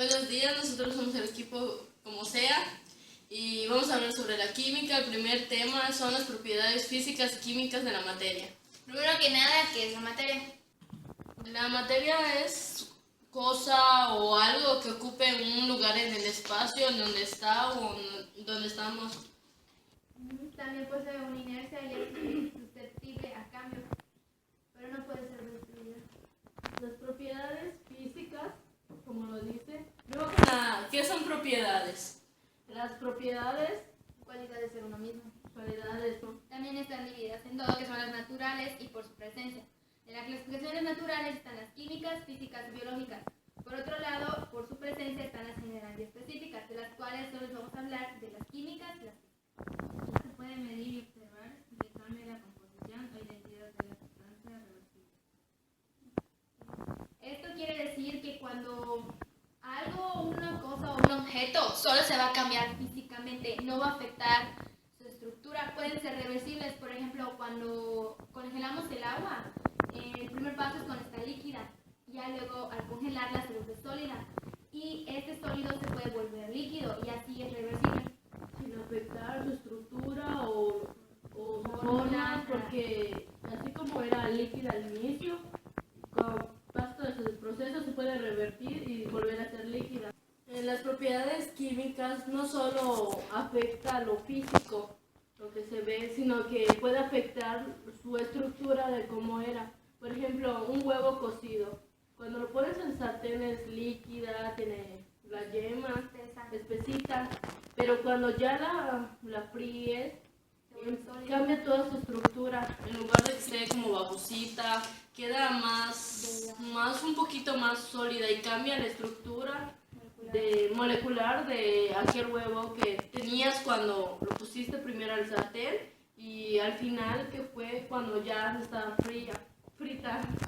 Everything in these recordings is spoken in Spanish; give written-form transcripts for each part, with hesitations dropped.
Buenos días, nosotros somos el equipo Como Sea y vamos a hablar sobre la química. El primer tema son las propiedades físicas y químicas de la materia. Primero que nada, ¿qué es la materia? La materia es cosa o algo que ocupe un lugar en el espacio en donde está o donde estamos. También posee una inercia y es susceptible a cambio, pero no puede ser destruida. Las propiedades físicas, como lo dice, ¿qué son propiedades? Las propiedades, Cualidades de uno mismo. cualidades, ¿no? También están divididas en dos, que son las naturales y por su presencia. En las clasificaciones naturales están las químicas, físicas y biológicas. Por otro lado, por su presencia están las generales y específicas, de las cuales solo les vamos a hablar de las químicas y las físicas. Se puede medir y observar que cambie la composición o identidad de la sustancia reversible. Esto quiere decir que cuando algo, una cosa o un objeto solo se va a cambiar físicamente, no va a afectar su estructura. Pueden ser reversibles, por ejemplo, cuando congelamos el agua, el primer paso es cuando está líquida, ya luego al congelarla se vuelve sólida y este sólido se puede volver líquido y así es reversible. Sin afectar su estructura o forma, porque así como era líquida al inicio, con paso de su proceso se puede revertir y volver a ser líquida. Las propiedades químicas no solo afecta lo físico, lo que se ve, sino que puede afectar su estructura de cómo era. Por ejemplo, un huevo cocido. Cuando lo pones en sartén es líquida, tiene la yema espesita, pero cuando ya la fríes, cambia toda su estructura. En lugar de que esté como babosita, queda un poquito más sólida y cambia la estructura molecular de aquel huevo que tenías cuando lo pusiste primero al sartén y al final que fue cuando ya estaba frita.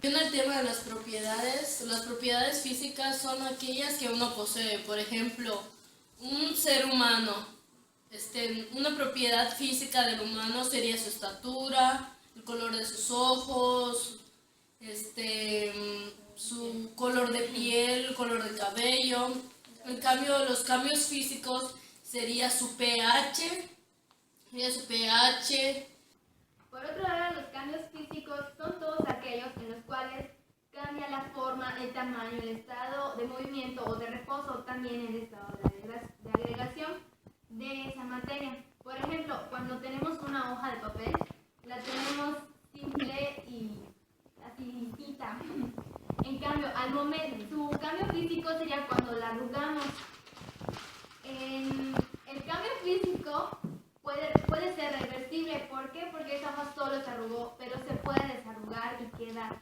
En el tema de las propiedades físicas son aquellas que uno posee. Por ejemplo, un ser humano, una propiedad física del humano sería su estatura, el color de sus ojos, su color de piel, el color de cabello. En cambio, los cambios físicos sería su pH. Por otro lado, los cambios físicos son todos aquellos en los cuales cambia la forma, el tamaño, el estado de movimiento o de reposo, también el estado de agregación de esa materia. Por ejemplo, cuando tenemos una hoja de papel, la tenemos simple y así listita. En cambio, al momento, su cambio físico sería cuando la arrugamos. El cambio físico puede ser reversible. ¿Por qué? Porque esa hoja solo se arrugó, pero se puede desarrugar y queda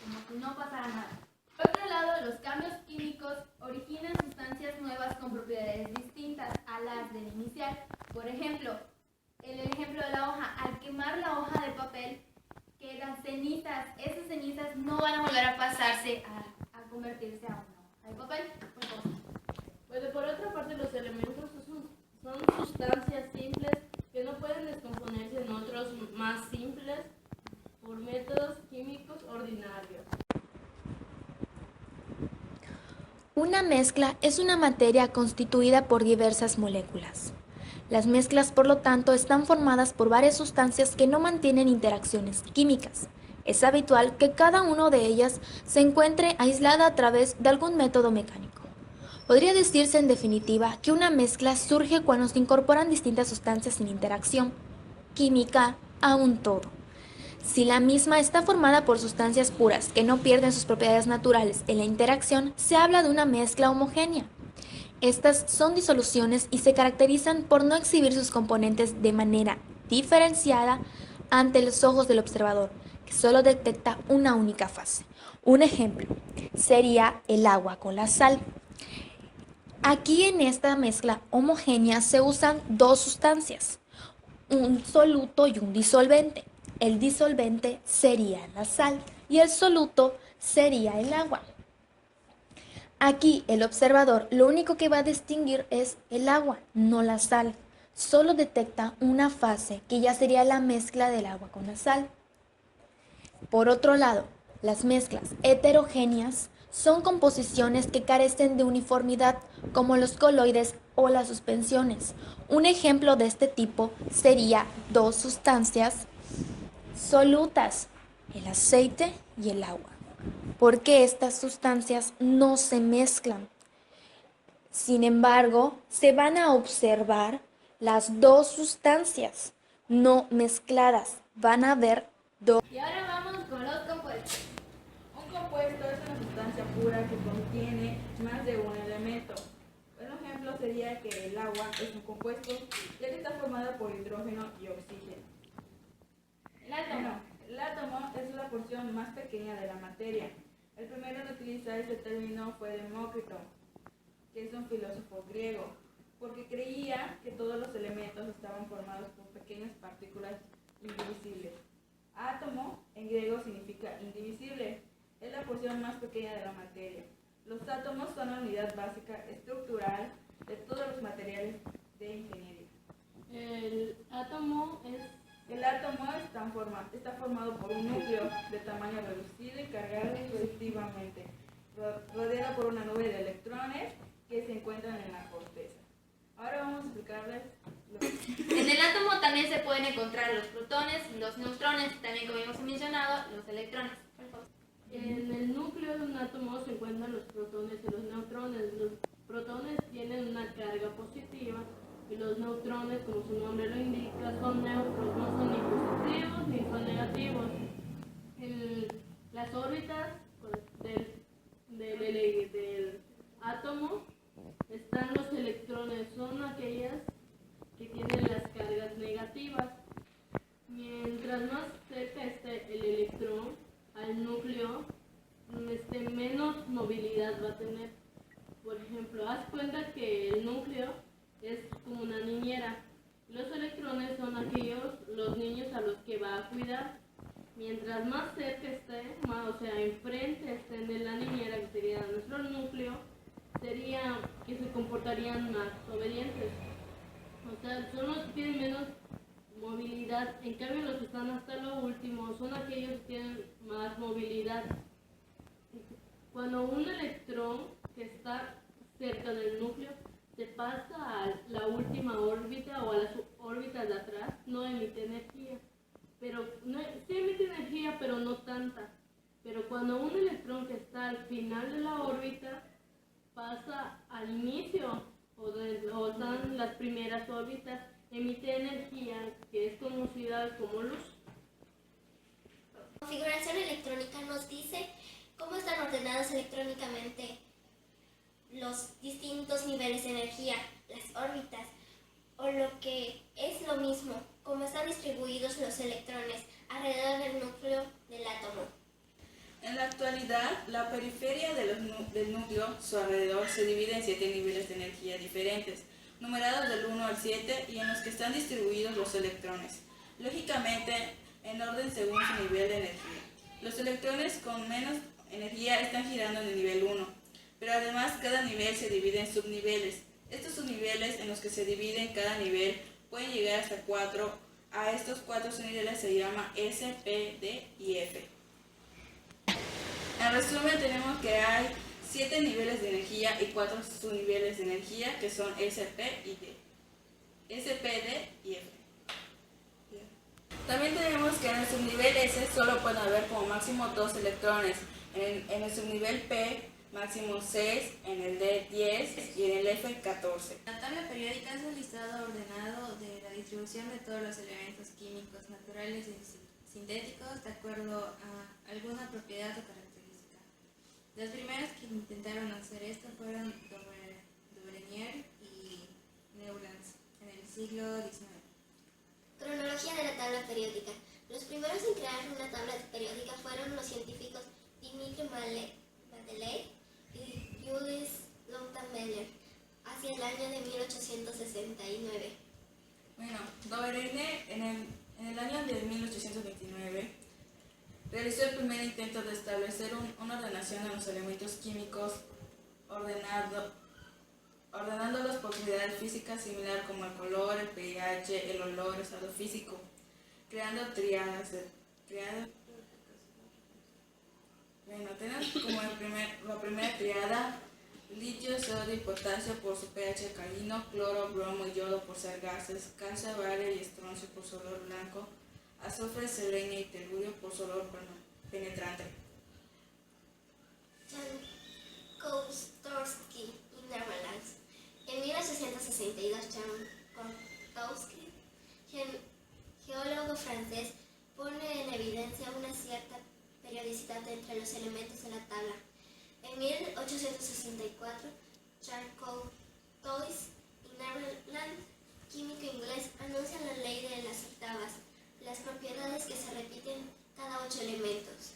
como si no pasara nada. Por otro lado, los cambios químicos originan sustancias nuevas con propiedades distintas a las del inicial. Por ejemplo, el ejemplo de la hoja, al quemar la hoja de papel, quedan cenizas. Esas cenizas no van a volver a pasarse a convertirse a una hoja de papel. Pues por otra parte, los elementos son sustancias simples que no pueden descomponerse en otros más simples por métodos químicos ordinarios. Una mezcla es una materia constituida por diversas moléculas. Las mezclas, por lo tanto, están formadas por varias sustancias que no mantienen interacciones químicas. Es habitual que cada una de ellas se encuentre aislada a través de algún método mecánico. Podría decirse en definitiva que una mezcla surge cuando se incorporan distintas sustancias sin interacción química a un todo. Si la misma está formada por sustancias puras que no pierden sus propiedades naturales en la interacción, se habla de una mezcla homogénea. Estas son disoluciones y se caracterizan por no exhibir sus componentes de manera diferenciada ante los ojos del observador, que solo detecta una única fase. Un ejemplo sería el agua con la sal. Aquí en esta mezcla homogénea se usan dos sustancias, un soluto y un disolvente. El disolvente sería la sal y el soluto sería el agua. Aquí el observador lo único que va a distinguir es el agua, no la sal. Solo detecta una fase que ya sería la mezcla del agua con la sal. Por otro lado, las mezclas heterogéneas Son composiciones que carecen de uniformidad, como los coloides o las suspensiones. Un ejemplo de este tipo sería dos sustancias solutas, el aceite y el agua, porque estas sustancias no se mezclan. Sin embargo, se van a observar las dos sustancias no mezcladas. Van a ver dos. Y ahora vamos con los compuestos. Un compuesto es una sustancia pura que contiene más de un elemento. Un ejemplo sería que el agua es un compuesto ya que está formada por hidrógeno y oxígeno. El átomo es la porción más pequeña de la materia. El primero en utilizar este término fue Demócrito, que es un filósofo griego, porque creía que todos los elementos estaban formados por pequeñas partículas indivisibles. Átomo en griego significa indivisible, es la porción más pequeña de la materia. Los átomos son la unidad básica estructural de todos los materiales de ingeniería. El átomo está formado por un núcleo de tamaño reducido y cargado positivamente, rodeado por una nube de electrones que se encuentran en la corteza. Ahora vamos a explicarles En el átomo también se pueden encontrar los protones, los neutrones, también como hemos mencionado, los electrones. En el núcleo de un átomo se encuentran los protones y los neutrones. Los protones tienen una carga positiva y los neutrones, como su nombre lo indica, son neutros, no son ni positivos ni son negativos. En las órbitas del átomo están los electrones, son aquellas que tienen las cargas negativas. Mientras más cerca esté el electrón al núcleo, menos movilidad va a tener. Por ejemplo, haz cuenta que el núcleo es como una niñera. Los electrones son los niños a los que va a cuidar. Mientras más cerca esté, o sea, enfrente estén de la niñera, que sería nuestro núcleo, sería que se comportarían más obedientes. O sea, son los que tienen menos movilidad. En cambio, los que están hasta lo último son aquellos que tienen más movilidad. Cuando un electrón que está cerca del núcleo se pasa a la última órbita o a las órbitas de atrás, no emite energía. Pero sí emite energía, pero no tanta. Pero cuando un electrón que está al final de la órbita pasa al inicio o están las primeras órbitas, emite energía que es conocida como luz. La configuración electrónica nos dice cómo están ordenados electrónicamente los distintos niveles de energía, las órbitas, o lo que es lo mismo, cómo están distribuidos los electrones alrededor del núcleo del átomo. En la actualidad, la periferia del núcleo, su alrededor, se divide en 7 niveles de energía diferentes, numerados del 1 al 7 y en los que están distribuidos los electrones, lógicamente en orden según su nivel de energía. Los electrones con menos energía están girando en el nivel 1, pero además cada nivel se divide en subniveles. Estos subniveles en los que se dividen cada nivel pueden llegar hasta 4. A estos 4 subniveles se llama S, P, D y F. En resumen, tenemos que hay 7 niveles de energía y 4 subniveles de energía que son S, P y D. S, P, D y F. También tenemos que en el subnivel S solo pueden haber como máximo 2 electrones. En el subnivel P, máximo 6, en el D 10 y en el F 14. La tabla periódica es un listado ordenado de la distribución de todos los elementos químicos, naturales y sintéticos de acuerdo a alguna propiedad o característica. Los primeros que intentaron hacer esto fueron Duvernier y Newlands en el siglo XIX. Cronología de la tabla periódica. Los primeros en crear una tabla periódica fueron los científicos Dimitri Mendeleev y Julius Longuet hacia el año de 1869. Bueno, Duvernier en el año de 1829 realizó el primer intento de establecer una ordenación de los elementos químicos ordenándolos por propiedades físicas similar como el color, el pH, el olor, el estado físico, creando triadas Bueno, tenemos como la primera triada litio, sodio y potasio por su pH alcalino, cloro, bromo y yodo por ser gases, calcio, bario y estroncio por su olor blanco, azufre, selenio y telurio por su olor penetrante. Jankowski y Netherlands. En 1862, Jankowski, geólogo francés, pone en evidencia una cierta periodicidad entre los elementos de la tabla. En 1864, Charles Toys y Netherlands, químico inglés, anuncian la ley de las octavas, las propiedades que se repiten cada 8 elementos.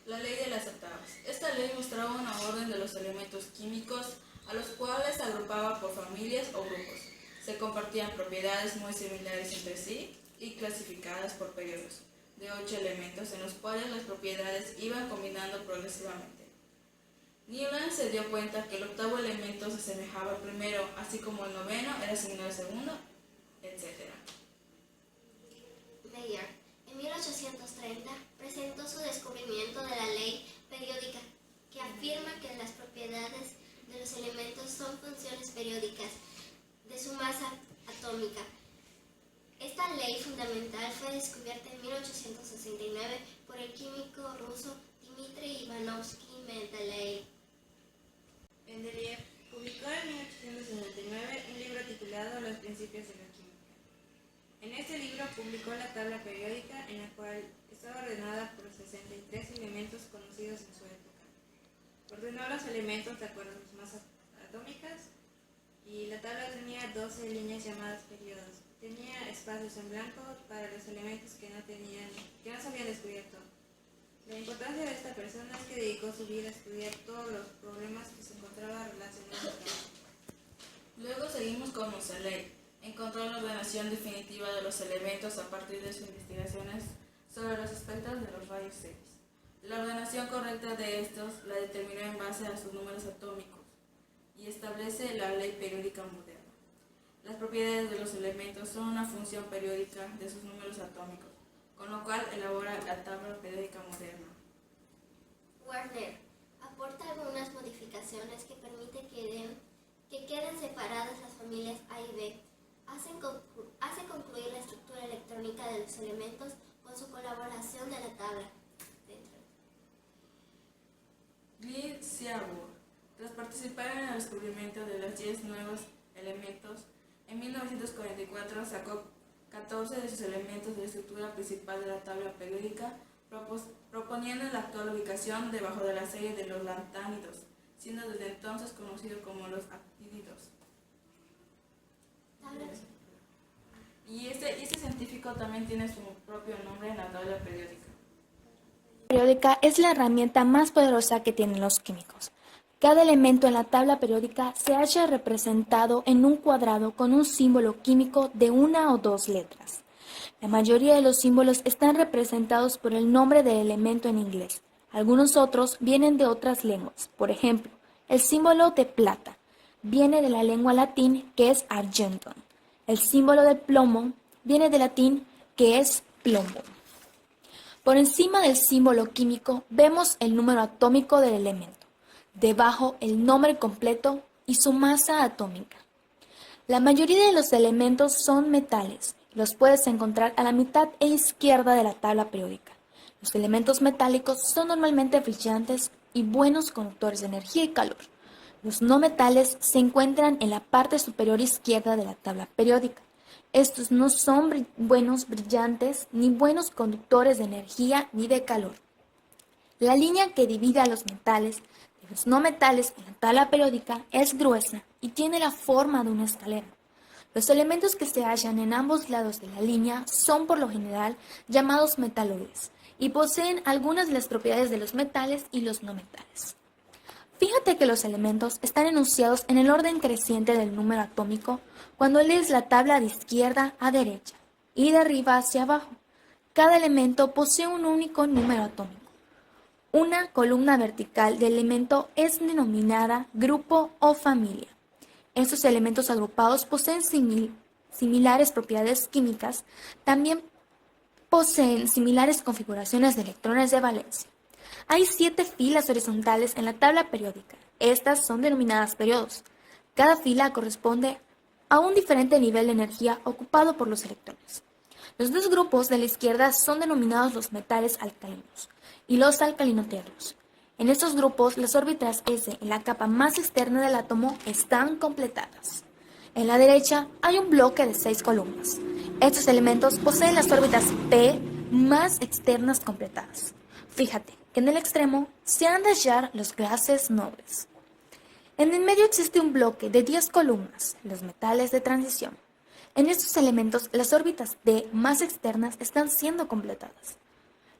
La ley de las octavas. Esta ley mostraba una orden de los elementos químicos a los cuales se agrupaba por familias o grupos. Se compartían propiedades muy similares entre sí y clasificadas por periodos de 8 elementos en los cuales las propiedades iban combinando progresivamente. Newland se dio cuenta que el octavo elemento se asemejaba al primero, así como el noveno era similar al segundo, etc. Mayer, en 1830, presentó su descubrimiento de la ley periódica, que afirma que las propiedades de los elementos son funciones periódicas de su masa atómica. Esta ley fundamental fue descubierta en 1869 por el químico ruso Dmitri Ivanovsky-Mendeleev. Mendeleev publicó en 1869 un libro titulado Los principios de la química. En este libro publicó la tabla periódica, en la cual estaba ordenada por 63 elementos conocidos en su época. Ordenó los elementos de acuerdo a sus masas atómicas y la tabla tenía 12 líneas llamadas periodos. Tenía espacios en blanco para los elementos que no se habían descubierto. La importancia de esta persona es que dedicó su vida a estudiar todos los problemas que se encontraban relacionados con él. Luego seguimos con Moseley. Encontró la ordenación definitiva de los elementos a partir de sus investigaciones sobre los espectros de los rayos X. La ordenación correcta de estos la determinó en base a sus números atómicos y establece la ley periódica moderna. Las propiedades de los elementos son una función periódica de sus números atómicos, con lo cual elabora la tabla periódica moderna. Werner aporta algunas modificaciones que permiten que queden separadas las familias A y B. Hace concluir la estructura electrónica de los elementos con su colaboración de la tabla. Glie-Seaborg, tras participar en el descubrimiento de los 10 nuevos elementos, en 1944 sacó 14 de sus elementos de la estructura principal de la tabla periódica, proponiendo la actual ubicación debajo de la serie de los lantánidos, siendo desde entonces conocido como los actínidos. Y este científico también tiene su propio nombre en la tabla periódica. La tabla periódica es la herramienta más poderosa que tienen los químicos. Cada elemento en la tabla periódica se halla representado en un cuadrado con un símbolo químico de 1 o 2 letras. La mayoría de los símbolos están representados por el nombre del elemento en inglés. Algunos otros vienen de otras lenguas. Por ejemplo, el símbolo de plata viene de la lengua latín, que es argentum. El símbolo de plomo viene del latín, que es plomo. Por encima del símbolo químico vemos el número atómico del elemento. Debajo el nombre completo y su masa atómica. La mayoría de los elementos son metales. Los puedes encontrar a la mitad e izquierda de la tabla periódica. Los elementos metálicos son normalmente brillantes y buenos conductores de energía y calor. Los no metales se encuentran en la parte superior izquierda de la tabla periódica. Estos no son buenos brillantes ni buenos conductores de energía ni de calor. La línea que divide a los metales de los no metales en la tabla periódica es gruesa y tiene la forma de una escalera. Los elementos que se hallan en ambos lados de la línea son por lo general llamados metaloides y poseen algunas de las propiedades de los metales y los no metales. Fíjate que los elementos están enunciados en el orden creciente del número atómico cuando lees la tabla de izquierda a derecha y de arriba hacia abajo. Cada elemento posee un único número atómico. Una columna vertical de elemento es denominada grupo o familia. Estos elementos agrupados poseen similares propiedades químicas, también poseen similares configuraciones de electrones de valencia. Hay 7 filas horizontales en la tabla periódica. Estas son denominadas periodos. Cada fila corresponde a un diferente nivel de energía ocupado por los electrones. Los dos grupos de la izquierda son denominados los metales alcalinos y los alcalinoterros. En estos grupos, las órbitas S en la capa más externa del átomo están completadas. En la derecha hay un bloque de 6 columnas. Estos elementos poseen las órbitas P más externas completadas. Fíjate que en el extremo se han de hallar los gases nobles. En el medio existe un bloque de 10 columnas, los metales de transición. En estos elementos, las órbitas D más externas están siendo completadas.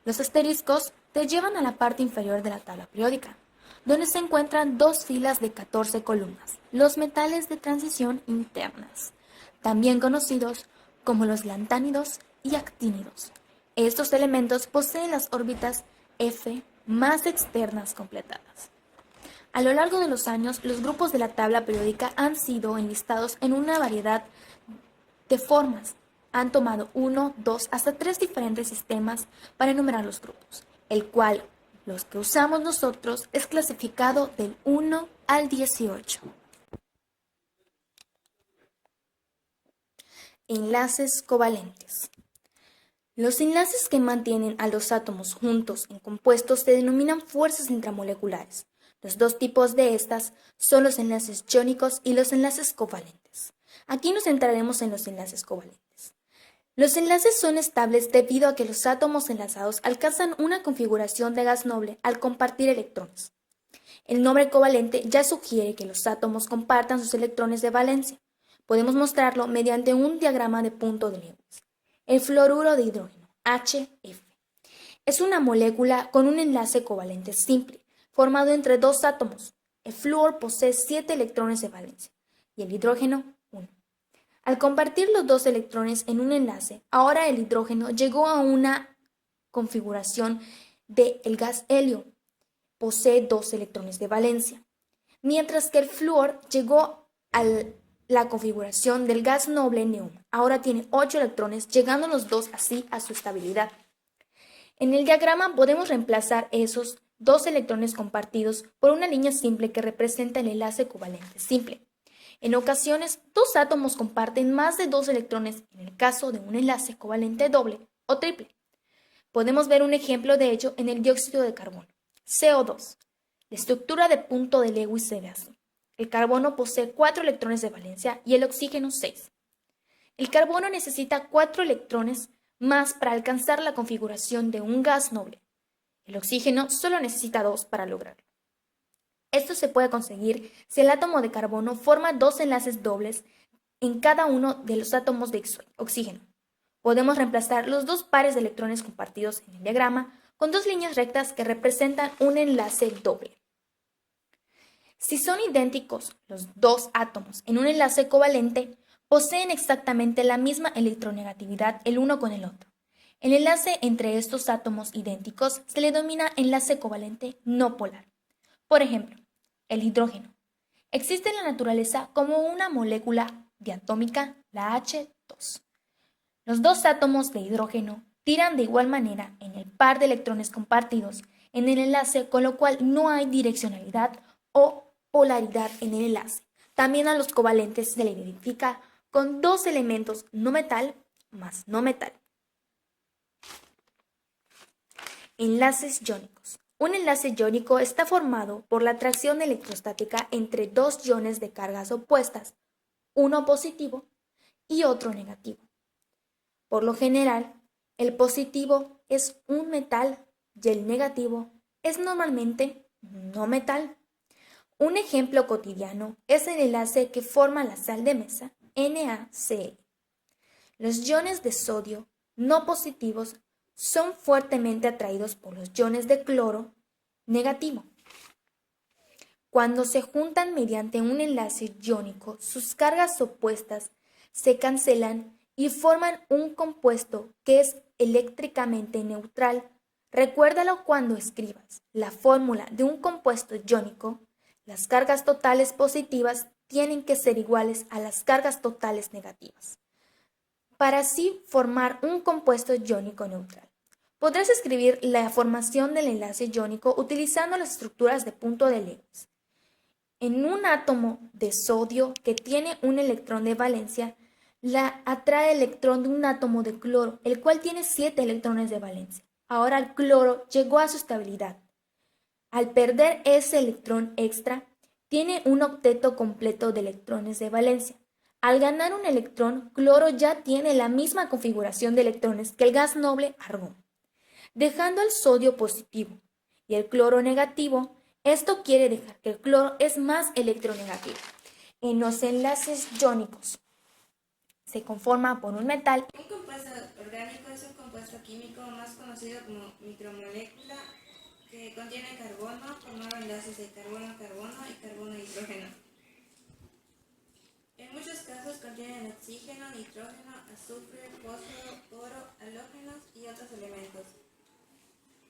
Los asteriscos te llevan a la parte inferior de la tabla periódica, donde se encuentran 2 filas de 14 columnas, los metales de transición internas, también conocidos como los lantánidos y actínidos. Estos elementos poseen las órbitas F más externas completadas. A lo largo de los años, los grupos de la tabla periódica han sido enlistados en una variedad de formas. Han tomado 1, 2, hasta 3 diferentes sistemas para enumerar los grupos, el cual los que usamos nosotros es clasificado del 1 al 18. Enlaces covalentes. Los enlaces que mantienen a los átomos juntos en compuestos se denominan fuerzas intramoleculares. Los dos tipos de estas son los enlaces iónicos y los enlaces covalentes. Aquí nos centraremos en los enlaces covalentes. Los enlaces son estables debido a que los átomos enlazados alcanzan una configuración de gas noble al compartir electrones. El nombre covalente ya sugiere que los átomos compartan sus electrones de valencia. Podemos mostrarlo mediante un diagrama de punto de Lewis. El fluoruro de hidrógeno, HF, es una molécula con un enlace covalente simple, formado entre 2 átomos. El flúor posee 7 electrones de valencia y el hidrógeno 1. Al compartir los 2 electrones en un enlace, ahora el hidrógeno llegó a una configuración del gas helio. Posee 2 electrones de valencia, mientras que el flúor llegó a la configuración del gas noble neón. Ahora tiene 8 electrones, llegando los dos así a su estabilidad. En el diagrama podemos reemplazar esos 2 electrones compartidos por una línea simple que representa el enlace covalente simple. En ocasiones, 2 átomos comparten más de 2 electrones en el caso de un enlace covalente doble o triple. Podemos ver un ejemplo de ello en el dióxido de carbono, CO2. La estructura de punto de Lewis se ve así. El carbono posee 4 electrones de valencia y el oxígeno 6. El carbono necesita 4 electrones más para alcanzar la configuración de un gas noble. El oxígeno solo necesita 2 para lograrlo. Esto se puede conseguir si el átomo de carbono forma 2 enlaces dobles en cada uno de los átomos de oxígeno. Podemos reemplazar los 2 pares de electrones compartidos en el diagrama con 2 líneas rectas que representan un enlace doble. Si son idénticos los 2 átomos en un enlace covalente, poseen exactamente la misma electronegatividad el uno con el otro. El enlace entre estos átomos idénticos se le denomina enlace covalente no polar. Por ejemplo, el hidrógeno existe en la naturaleza como una molécula diatómica, la H2. Los 2 átomos de hidrógeno tiran de igual manera en el par de electrones compartidos en el enlace, con lo cual no hay direccionalidad o polaridad en el enlace. También a los covalentes se le identifica con 2 elementos no metal más no metal. Enlaces iónicos. Un enlace iónico está formado por la atracción electrostática entre 2 iones de cargas opuestas, uno positivo y otro negativo. Por lo general, el positivo es un metal y el negativo es normalmente no metal. Un ejemplo cotidiano es el enlace que forma la sal de mesa, NaCl. Los iones de sodio no positivos son fuertemente atraídos por los iones de cloro negativo. Cuando se juntan mediante un enlace iónico, sus cargas opuestas se cancelan y forman un compuesto que es eléctricamente neutral. Recuérdalo cuando escribas la fórmula de un compuesto iónico. Las cargas totales positivas tienen que ser iguales a las cargas totales negativas, para así formar un compuesto iónico neutral. Podrás escribir la formación del enlace iónico utilizando las estructuras de punto de Lewis. En un átomo de sodio que tiene un electrón de valencia, la atrae el electrón de un átomo de cloro, el cual tiene 7 electrones de valencia. Ahora el cloro llegó a su estabilidad. Al perder ese electrón extra, tiene un octeto completo de electrones de valencia. Al ganar un electrón, cloro ya tiene la misma configuración de electrones que el gas noble argón. Dejando el sodio positivo y el cloro negativo, esto quiere decir que el cloro es más electronegativo. En los enlaces iónicos se conforma por un metal. Un compuesto orgánico es un compuesto químico más conocido como micromolécula que contiene carbono, formando enlaces de carbono-carbono y carbono-hidrógeno. En muchos casos contienen oxígeno, nitrógeno, azufre, fósforo, oro, halógenos y otros elementos.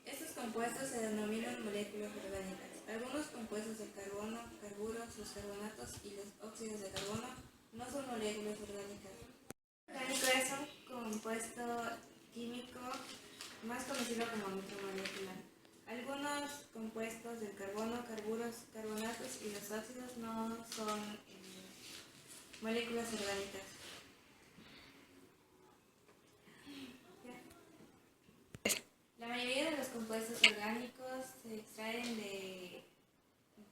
Estos compuestos se denominan moléculas orgánicas. Algunos compuestos de carbono, carburos, los carbonatos y los óxidos de carbono no son moléculas orgánicas. Orgánico es un compuesto químico más conocido como micromolécula. Algunos compuestos del carbono, carburos, carbonatos y los óxidos no son moléculas orgánicas. La mayoría de los compuestos orgánicos se extraen de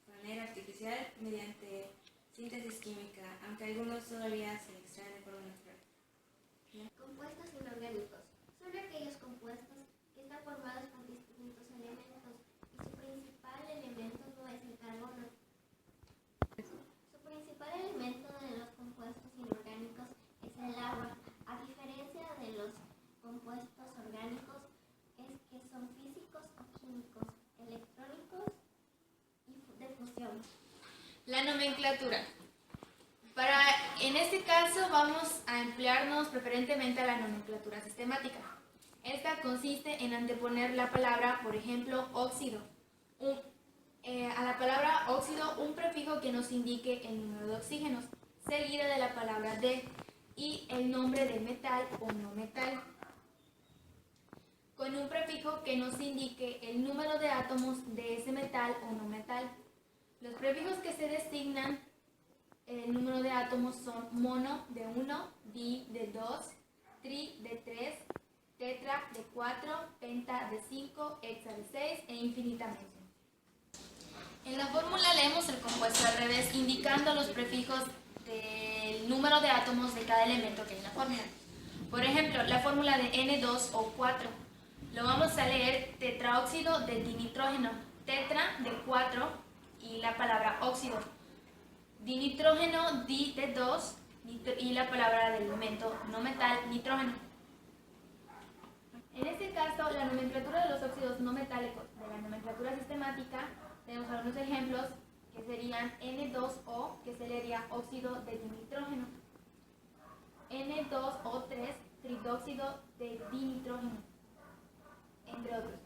manera artificial mediante síntesis química, aunque algunos todavía se extraen de forma natural. Compuestos inorgánicos son aquellos compuestos que están formados por distintos elementos y su principal elemento no es el carbono. Su principal elemento de los compuestos inorgánicos es el agua. A diferencia de los compuestos orgánicos, es que son físicos o químicos, electrónicos y de fusión. La nomenclatura. En este caso vamos a emplearnos preferentemente a la nomenclatura sistemática. Esta consiste en anteponer la palabra, por ejemplo, óxido. A la palabra óxido un prefijo que nos indique el número de oxígenos, seguida de la palabra de y el nombre de metal o no metal, con un prefijo que nos indique el número de átomos de ese metal o no metal. Los prefijos que se designan el número de átomos son mono de 1, di de 2, tri de 3, tetra de 4, penta de 5, hexa de 6 e infinitamente. En la fórmula leemos el compuesto al revés, indicando los prefijos del número de átomos de cada elemento que hay en la fórmula. Por ejemplo, la fórmula de N2O4 lo vamos a leer tetraóxido de dinitrógeno, tetra de 4 y la palabra óxido, dinitrógeno, di de 2 y la palabra del elemento no metal, nitrógeno. En este caso, la nomenclatura de los óxidos no metálicos de la nomenclatura sistemática, tenemos algunos ejemplos que serían N2O, que se leería óxido de dinitrógeno, N2O3, tridóxido de dinitrógeno, entre otros.